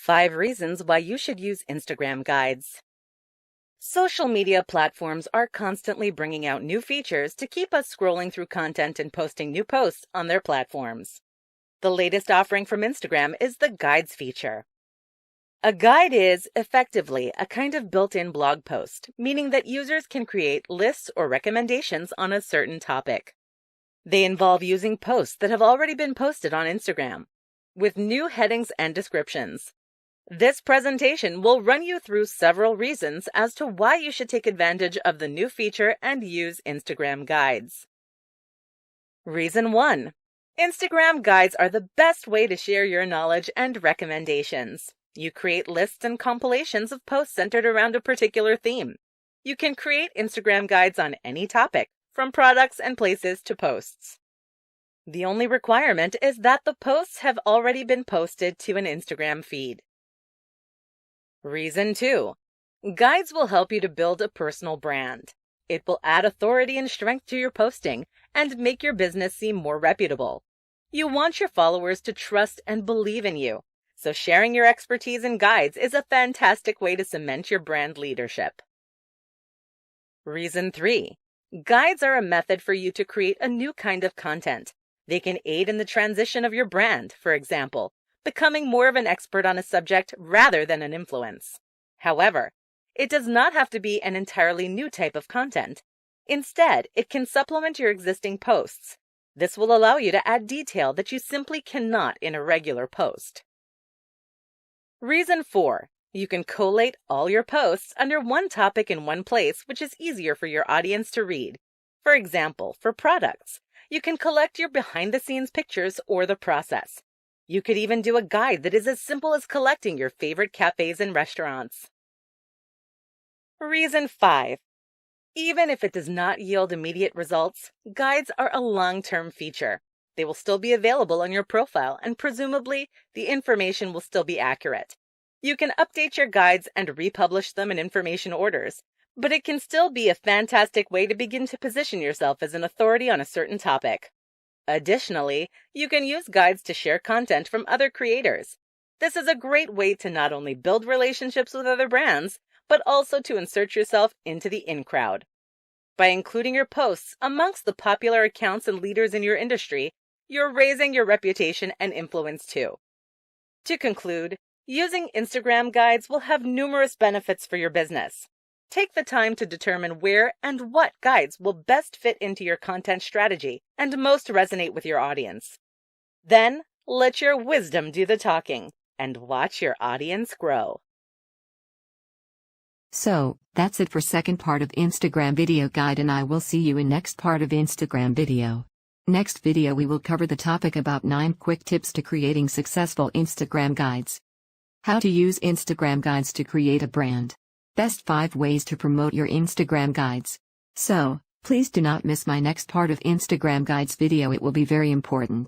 5 reasons why you should use Instagram guides. Social media platforms are constantly bringing out new features to keep us scrolling through content and posting new posts on their platforms. The latest offering from Instagram is the Guides feature. A guide is, effectively, a kind of built-in blog post, meaning that users can create lists or recommendations on a certain topic. They involve using posts that have already been posted on Instagram, with new headings and descriptions. This presentation will run you through several reasons as to why you should take advantage of the new feature and use Instagram guides. Reason 1. Instagram guides are the best way to share your knowledge and recommendations. You create lists and compilations of posts centered around a particular theme. You can create Instagram guides on any topic, from products and places to posts. The only requirement is that the posts have already been posted to an Instagram feed. Reason 2. Guides will help you to build a personal brand. It will add authority and strength to your posting and make your business seem more reputable. You want your followers to trust and believe in you, so sharing your expertise in guides is a fantastic way to cement your brand leadership. Reason 3. Guides are a method for you to create a new kind of content. They can aid in the transition of your brand, for example, becoming more of an expert on a subject rather than an influence. However, it does not have to be an entirely new type of content. Instead, it can supplement your existing posts. This will allow you to add detail that you simply cannot in a regular post. Reason 4. You can collate all your posts under one topic in one place, which is easier for your audience to read. For example, for products, you can collect your behind-the-scenes pictures or the process. You could even do a guide that is as simple as collecting your favorite cafes and restaurants. Reason 5. Even if it does not yield immediate results, guides are a long-term feature. They will still be available on your profile, and presumably, the information will still be accurate. You can update your guides and republish them in information orders, but it can still be a fantastic way to begin to position yourself as an authority on a certain topic. Additionally, you can use guides to share content from other creators. This is a great way to not only build relationships with other brands, but also to insert yourself into the in crowd. By including your posts amongst the popular accounts and leaders in your industry, you're raising your reputation and influence too. To conclude, using Instagram guides will have numerous benefits for your business. Take the time to determine where and what guides will best fit into your content strategy and most resonate with your audience. Then, let your wisdom do the talking and watch your audience grow. So, that's it for second part of Instagram video guide, and I will see you in next part of Instagram video. Next video we will cover the topic about 9 quick tips to creating successful Instagram guides. How to use Instagram guides to create a brand. Best 5 ways to promote your Instagram guides. So, please do not miss my next part of Instagram guides video, it will be very important.